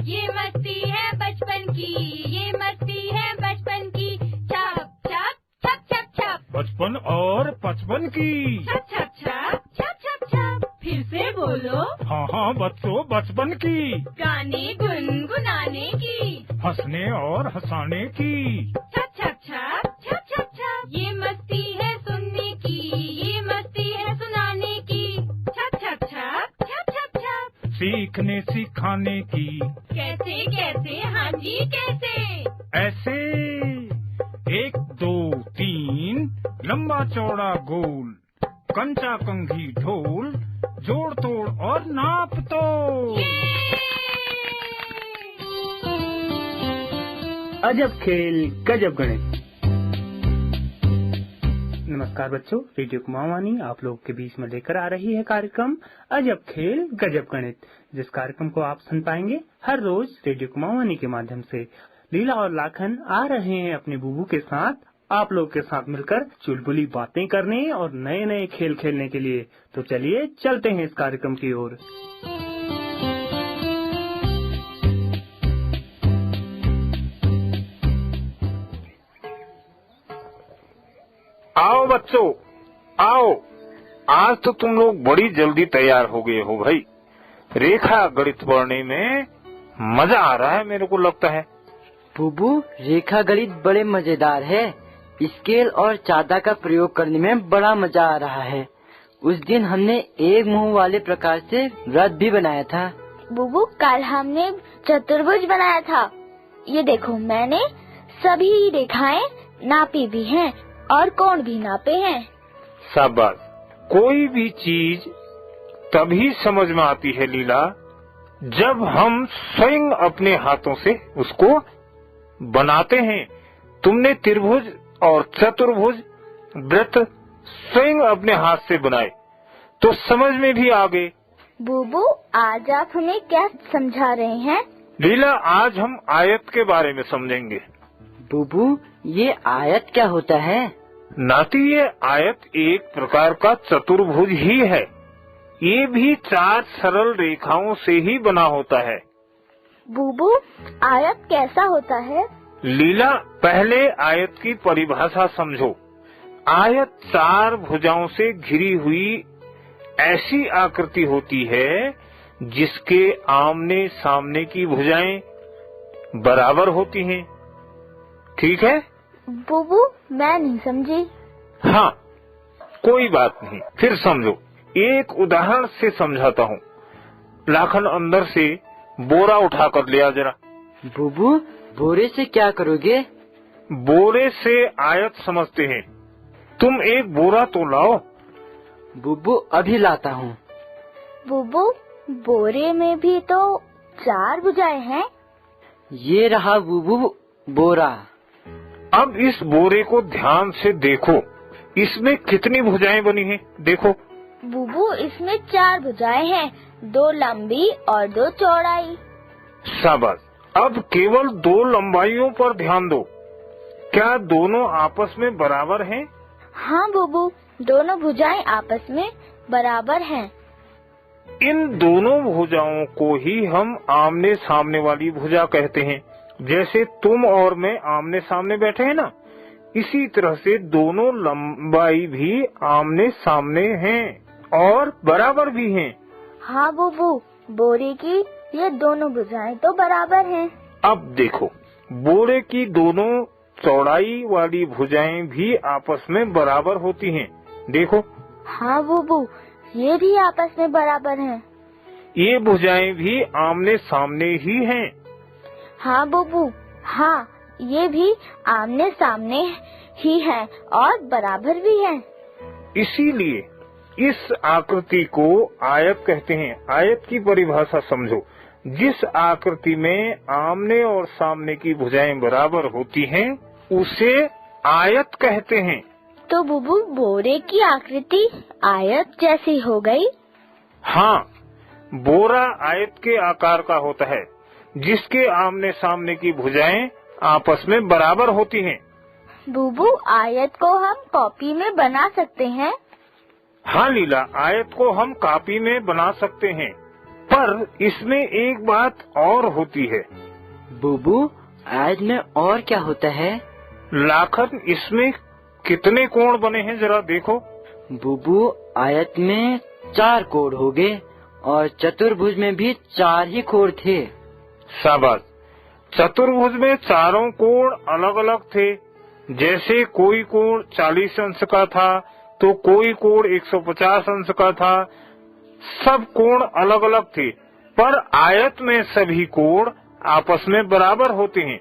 ये मस्ती है बचपन की, ये मस्ती है बचपन की। छप छप छप छप छप, बचपन और पचपन की। छप छप छप छप छप छप। फिर से बोलो। हाँ हाँ बच्चों, बचपन की। गाने गुनगुनाने की, हंसने और हंसाने की। छप छप छप छप छप छप। ये मस्ती है सुनने की, ये मस्ती है सुनाने की। छप छप छप छप छप छप। सीखने सिखाने की। कैसे कैसे, हाँ जी कैसे। ऐसे 1 2 3 लंबा चौड़ा गोल, कंचा कंघी ढोल, जोड़ तोड़ और नाप तोड़। अजब खेल गजब गणित। नमस्कार बच्चों, रेडियो कुमाऊनी आप लोगों के बीच में लेकर आ रही है कार्यक्रम अजब खेल गजब गणित, जिस कार्यक्रम को आप सुन पाएंगे हर रोज रेडियो कुमाऊनी के माध्यम से। लीला और लाखन आ रहे हैं अपने बुबू के साथ आप लोग के साथ मिलकर चुलबुली बातें करने और नए नए खेल खेलने के लिए। तो चलिए चलते हैं इस कार्यक्रम की ओर। आओ बच्चों आओ, आज तो तुम लोग बड़ी जल्दी तैयार हो गए हो भाई। रेखा गणित पढ़ने में मजा आ रहा है मेरे को लगता है। बुबू, रेखा गणित बड़े मजेदार है। स्केल और चादा का प्रयोग करने में बड़ा मजा आ रहा है। उस दिन हमने एक मुंह वाले प्रकार से वृत्त भी बनाया था। बुबू, कल हमने चतुर्भुज बनाया था। ये देखो, मैंने सभी रेखाएं नापी भी हैं और कोण भी नापे हैं। शाबाश। कोई भी चीज तभी समझ में आती है लीला, जब हम स्वयं अपने हाथों से उसको बनाते हैं। तुमने त्रिभुज और चतुर्भुज वृत्त स्वयं अपने हाथ से बनाए तो समझ में भी आ गए। बुबू, आज आप हमें क्या समझा रहे हैं? लीला, आज हम आयत के बारे में समझेंगे। बुबू, ये आयत क्या होता है? नाती, ये आयत एक प्रकार का चतुर्भुज ही है। ये भी 4 सरल रेखाओं से ही बना होता है। बुबू, आयत कैसा होता है? लीला, पहले आयत की परिभाषा समझो। आयत 4 भुजाओं से घिरी हुई ऐसी आकृति होती है जिसके आमने सामने की भुजाएं बराबर होती हैं। ठीक है? बुबू, मैं नहीं समझी। हाँ, कोई बात नहीं, फिर समझो। एक उदाहरण से समझाता हूँ। लाखन अंदर से बोरा उठा कर ले आ जरा। बुबू, बोरे से क्या करोगे? बोरे से आयत समझते हैं। तुम एक बोरा तो लाओ। बुबू, अभी लाता हूँ। बुबू, बोरे में भी तो 4 भुजाएं हैं। ये रहा बुबू बोरा। अब इस बोरे को ध्यान से देखो, इसमें कितनी भुजाएं बनी हैं? देखो बुबू, इसमें 4 भुजाएं हैं, 2 लंबी और 2 चौड़ाई। शाबाश। अब केवल 2 लंबाइयों पर ध्यान दो। क्या दोनों आपस में बराबर हैं? हाँ बुबू, दोनों भुजाएं आपस में बराबर हैं। इन दोनों भुजाओं को ही हम आमने सामने वाली भुजा कहते हैं। जैसे तुम और मैं आमने सामने बैठे हैं ना, इसी तरह से दोनों लंबाई भी आमने सामने हैं और बराबर भी हैं। हाँ बुबू, बोरे की ये दोनों भुजाएं तो बराबर हैं। अब देखो, बोरे की दोनों चौड़ाई वाली भुजाएं भी आपस में बराबर होती हैं। देखो। हाँ बुबू, ये भी आपस में बराबर हैं। ये भुजाएं भी आमने सामने ही हैं। हाँ बुबू, हाँ, ये भी आमने सामने ही हैं और बराबर भी हैं। इसीलिए इस आकृति को आयत कहते हैं। आयत की परिभाषा समझो। जिस आकृति में आमने और सामने की भुजाएं बराबर होती हैं, उसे आयत कहते हैं। तो बुबू, बोरे की आकृति आयत जैसी हो गई। हाँ, बोरा आयत के आकार का होता है, जिसके आमने सामने की भुजाएं आपस में बराबर होती हैं। बुबू, आयत को हम कॉपी में बना सकते हैं। हाँ लीला, आयत को हम कॉपी में बना सकते हैं। पर इसमें एक बात और होती है। बुबू, आयत में और क्या होता है? लाखन, इसमें कितने कोण बने हैं जरा देखो। बुबू, आयत में 4 कोण हो गए और चतुर्भुज में भी 4 ही कोण थे। शाबाश। चतुर्भुज में चारों कोण अलग अलग थे। जैसे कोई कोण 40 अंश का था तो कोई कोण 150 अंश का था। सब कोण अलग अलग थे, पर आयत में सभी कोण आपस में बराबर होते हैं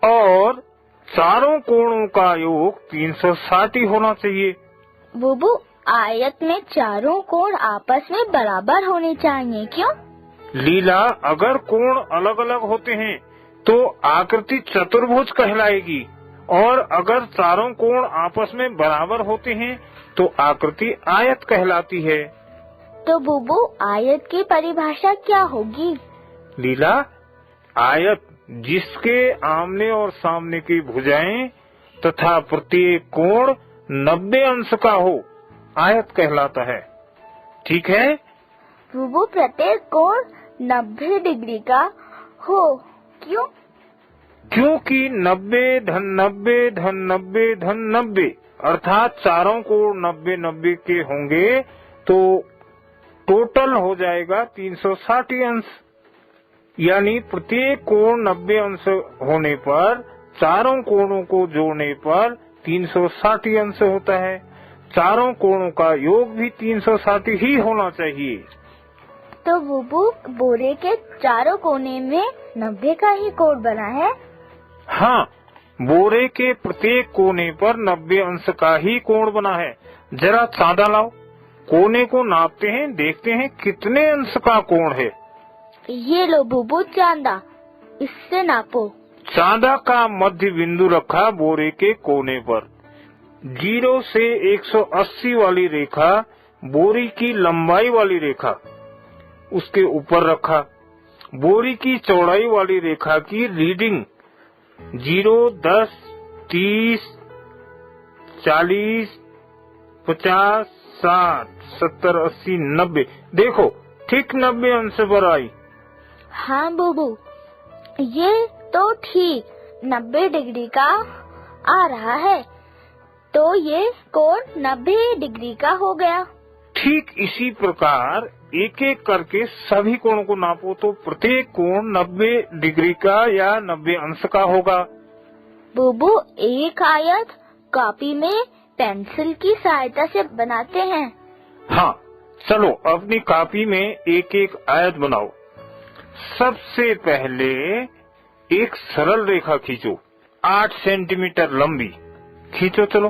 और चारों कोणों का योग 360 ही होना चाहिए। बुबू, आयत में चारों कोण आपस में बराबर होने चाहिए, क्यों? लीला, अगर कोण अलग अलग होते हैं तो आकृति चतुर्भुज कहलाएगी और अगर चारों कोण आपस में बराबर होते हैं तो आकृति आयत कहलाती है। तो बुबू, आयत की परिभाषा क्या होगी? लीला, आयत जिसके आमने और सामने की भुजाएं तथा प्रत्येक कोण 90 अंश का हो, आयत कहलाता है। ठीक है बुबू, प्रत्येक कोण 90 डिग्री का हो, क्यों? क्योंकि 90 धन 90 धन 90 धन 90 अर्थात चारों कोण 90-90 के होंगे तो टोटल हो जाएगा 360 अंश। यानी प्रत्येक कोण 90 अंश होने पर चारों कोणों को जोड़ने पर 360 अंश होता है। चारों कोणों का योग भी 360 ही होना चाहिए। तो बुबू, बोरे के चारों कोने में 90 का ही कोण बना है? हाँ, बोरे के प्रत्येक कोने पर 90 अंश का ही कोण बना है। जरा चांदा लाओ, कोने को नापते हैं, देखते हैं कितने अंश का कोण है। ये लो बुबू चांदा, इससे नापो। चांदा का मध्य बिंदु रखा बोरे के कोने पर। 0 से 180 वाली रेखा बोरी की लंबाई वाली रेखा उसके ऊपर रखा। बोरी की चौड़ाई वाली रेखा की रीडिंग 0, 10, 30, 40, 50, 60, 70, 80, 90 देखो ठीक 90 अंश पर आई। हाँ बुबू, ये तो ठीक 90 डिग्री का आ रहा है, तो ये कोण 90 डिग्री का हो गया। ठीक इसी प्रकार एक एक करके सभी कोणों को नापो तो प्रत्येक कोण 90 डिग्री का या 90 अंश का होगा। बुबू, एक आयत कॉपी में पेंसिल की सहायता से बनाते हैं। हाँ, चलो अपनी कॉपी में एक एक आयत बनाओ। सबसे पहले एक सरल रेखा खींचो, 8 सेंटीमीटर लंबी। खींचो चलो।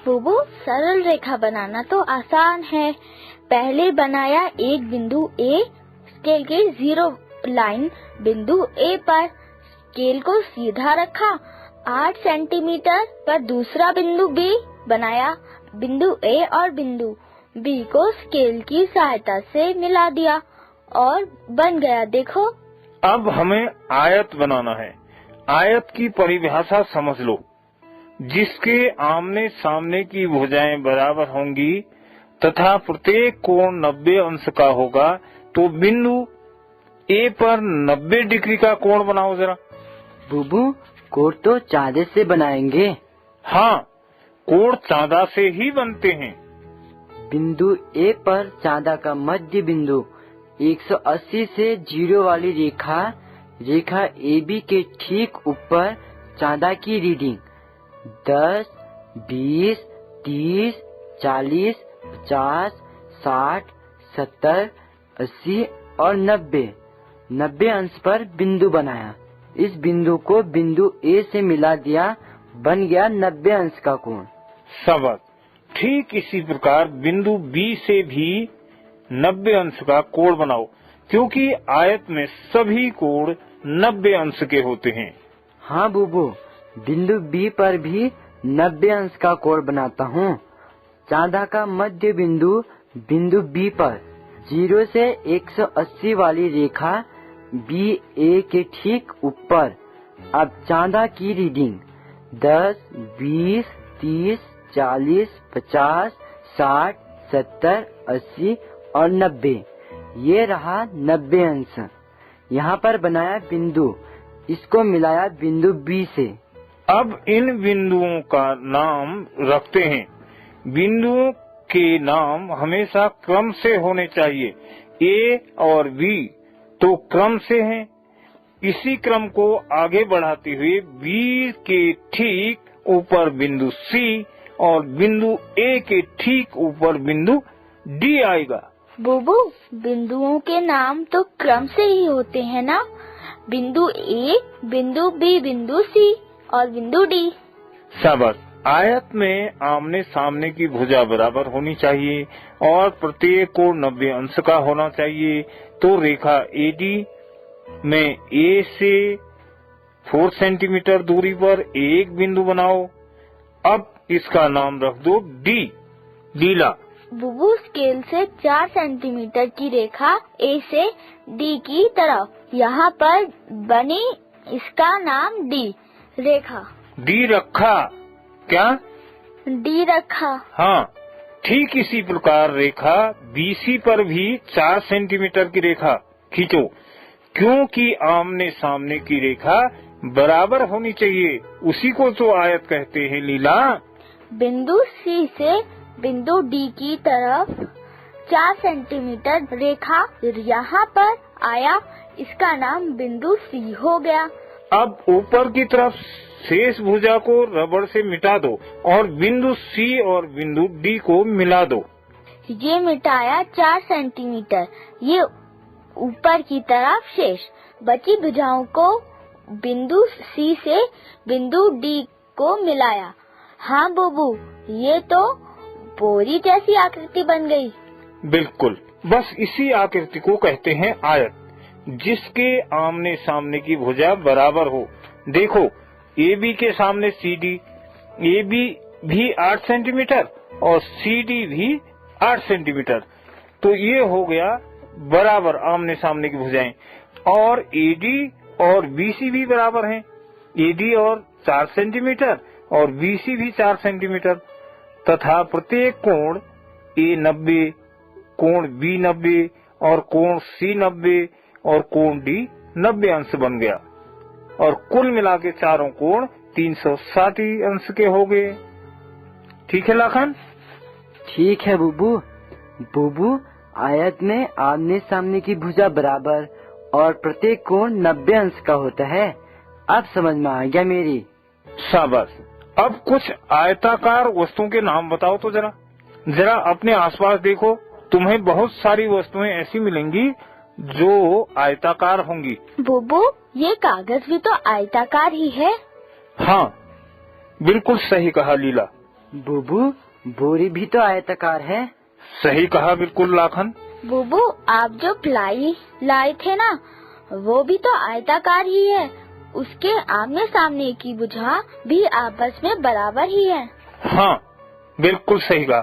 बुबू, सरल रेखा बनाना तो आसान है। पहले बनाया एक बिंदु ए, स्केल की 0 लाइन बिंदु ए पर स्केल को सीधा रखा। 8 सेंटीमीटर पर दूसरा बिंदु बी बनाया। बिंदु ए और बिंदु बी को स्केल की सहायता से मिला दिया और बन गया, देखो। अब हमें आयत बनाना है। आयत की परिभाषा समझ लो। जिसके आमने सामने की भुजाएं बराबर होंगी तथा प्रत्येक कोण 90 अंश का होगा तो बिंदु ए पर 90 डिग्री का कोण बनाओ जरा। बुबू, कोण तो चांदे से बनाएंगे। हाँ, कोण चांदा से ही बनते हैं। बिंदु ए पर चांदा का मध्य बिंदु 180 से 0 वाली रेखा AB के ठीक ऊपर चांदा की रीडिंग 10, 20, 30, 40, 50, 60, 70, 80 और 90 अंश पर बिंदु बनाया। इस बिंदु को बिंदु ए से मिला दिया, बन गया 90 अंश का कोण। शाबाश। ठीक इसी प्रकार बिंदु बी से भी 90 अंश का कोण बनाओ, क्योंकि आयत में सभी कोण 90 अंश के होते हैं। हाँ बुबू, बिंदु बी पर भी 90 अंश का कोण बनाता हूँ। चांदा का मध्य बिंदु बिंदु बी पर 0 से 180 वाली रेखा बी ए के ठीक ऊपर। अब चांदा की रीडिंग 10, 20, 30, 40, 50, 60, 70, 80 और 90 ये रहा 90 अंश। यहाँ पर बनाया बिंदु, इसको मिलाया बिंदु B से। अब इन बिंदुओं का नाम रखते हैं। बिंदुओं के नाम हमेशा क्रम से होने चाहिए। A और B तो क्रम से हैं। इसी क्रम को आगे बढ़ाते हुए B के ठीक ऊपर बिंदु C और बिंदु A के ठीक ऊपर बिंदु D आएगा। बुबू, बिंदुओं के नाम तो क्रम से ही होते हैं ना? बिंदु A, बिंदु B, बिंदु C और बिंदु D। शाबाश। आयत में आमने सामने की भुजा बराबर होनी चाहिए और प्रत्येक कोण 90 अंश का होना चाहिए। तो रेखा AD में A से 4 सेंटीमीटर दूरी पर एक बिंदु बनाओ। अब इसका नाम रख दो D। लीला, बुबू, स्केल से 4 सेंटीमीटर की रेखा A से D की तरफ यहाँ पर बनी, इसका नाम D रेखा। D रखा क्या? D रखा। हाँ, ठीक इसी प्रकार रेखा BC पर भी 4 सेंटीमीटर की रेखा खींचो, क्योंकि आमने सामने की रेखा बराबर होनी चाहिए। उसी को तो आयत कहते हैं लीला। बिंदु C से बिंदु D की तरफ 4 सेंटीमीटर रेखा यहाँ पर आया, इसका नाम बिंदु C हो गया। अब ऊपर की तरफ शेष भुजा को रबड़ से मिटा दो और बिंदु C और बिंदु D को मिला दो। ये मिटाया 4 सेंटीमीटर, ये ऊपर की तरफ शेष बची भुजाओं को बिंदु C से बिंदु D को मिलाया। हाँ बुबू, ये तो बोरी जैसी आकृति बन गई। बिल्कुल, बस इसी आकृति को कहते हैं आयत, जिसके आमने सामने की भुजा बराबर हो। देखो, AB के सामने CD, AB भी 8 सेंटीमीटर और CD भी 8 सेंटीमीटर, तो ये हो गया बराबर आमने सामने की भुजाएं। और AD और BC भी बराबर हैं। AD और 4 सेंटीमीटर और BC भी 4 सेंटीमीटर, तथा प्रत्येक कोण A 90, कोण B 90 और कोण C 90 और कोण D 90 अंश बन गया, और कुल मिला के चारों कोण 360 अंश के हो गए। ठीक है लाखन? ठीक है बुबू। बुबू, आयत में आमने सामने की भुजा बराबर और प्रत्येक कोण 90 अंश का होता है। अब समझ में आ गया मेरी। शाबाश। अब कुछ आयताकार वस्तुओं के नाम बताओ तो जरा अपने आसपास देखो, तुम्हें बहुत सारी वस्तुएं ऐसी मिलेंगी जो आयताकार होंगी। बुबू, ये कागज भी तो आयताकार ही है। हाँ, बिल्कुल सही कहा लीला। बुबू, बोरी भी तो आयताकार है। सही कहा बिल्कुल लाखन। बुबू, आप जो प्लाई लाए थे ना, वो भी तो आयताकार ही है। उसके आमने सामने की भुजा भी आपस में बराबर ही है। हाँ, बिल्कुल सही कहा।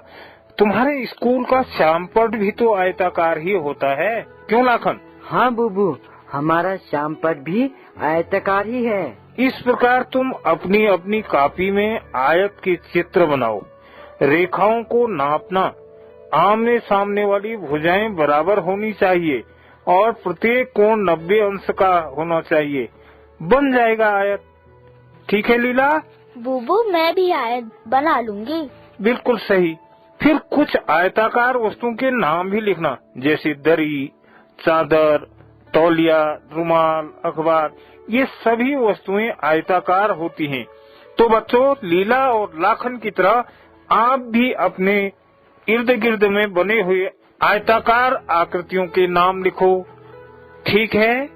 तुम्हारे स्कूल का श्यामपट भी तो आयताकार ही होता है, क्यों लाखन? हाँ बुबू, हमारा श्यामपट भी आयताकार ही है। इस प्रकार तुम अपनी अपनी कॉपी में आयत के चित्र बनाओ। रेखाओं को नापना, आमने सामने वाली भुजाएं बराबर होनी चाहिए और प्रत्येक कोण 90 अंश का होना चाहिए। बन जाएगा आयत। ठीक है लीला? बुबू, मैं भी आयत बना लूंगी। बिल्कुल सही। फिर कुछ आयताकार वस्तुओं के नाम भी लिखना, जैसे दरी, चादर, तौलिया, रुमाल, अखबार। ये सभी वस्तुएं आयताकार होती हैं। तो बच्चों, लीला और लाखन की तरह आप भी अपने इर्द गिर्द में बने हुए आयताकार आकृतियों के नाम लिखो। ठीक है?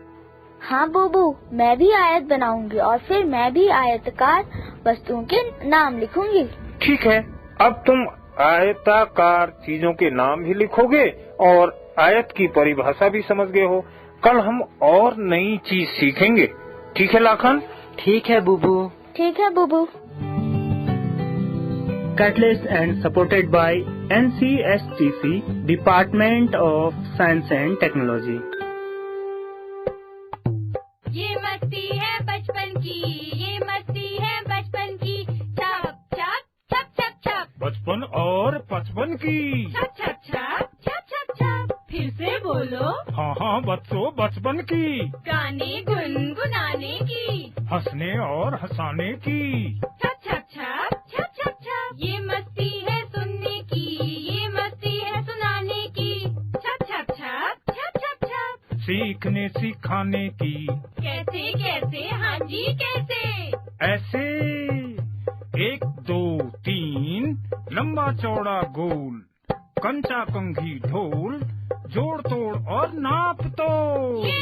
हाँ बुबू, मैं भी आयत बनाऊंगी और फिर मैं भी आयताकार वस्तुओं के नाम लिखूंगी। ठीक है। अब तुम आयताकार चीजों के नाम भी लिखोगे और आयत की परिभाषा भी समझ गए हो। कल हम और नई चीज सीखेंगे। ठीक है लाखन? ठीक है बुबू। ठीक है बुबू। Catalyst and supported by NCSTC, Department of Science and Technology. ये मस्ती है बचपन की, ये मस्ती है बचपन की। छप छप छप छप छप, बचपन और 55 की। छप छप छप छप छप छप। फिर से से बोलो। हाँ हाँ बच्चों, बचपन की, गाने गुनगुनाने की, हंसने और हंसाने की। छप छप छप छप छप छप, ये मस्ती है सुनने की, ये मस्ती है सुनाने की। छप छप छप छप छप छप, सीखने सिखाने की। कैसे कैसे, हाँ जी कैसे। ऐसे 1 2 3, लंबा चौड़ा गोल, कंचा कंघी ढोल, जोड़ तोड़ और नाप तो। ये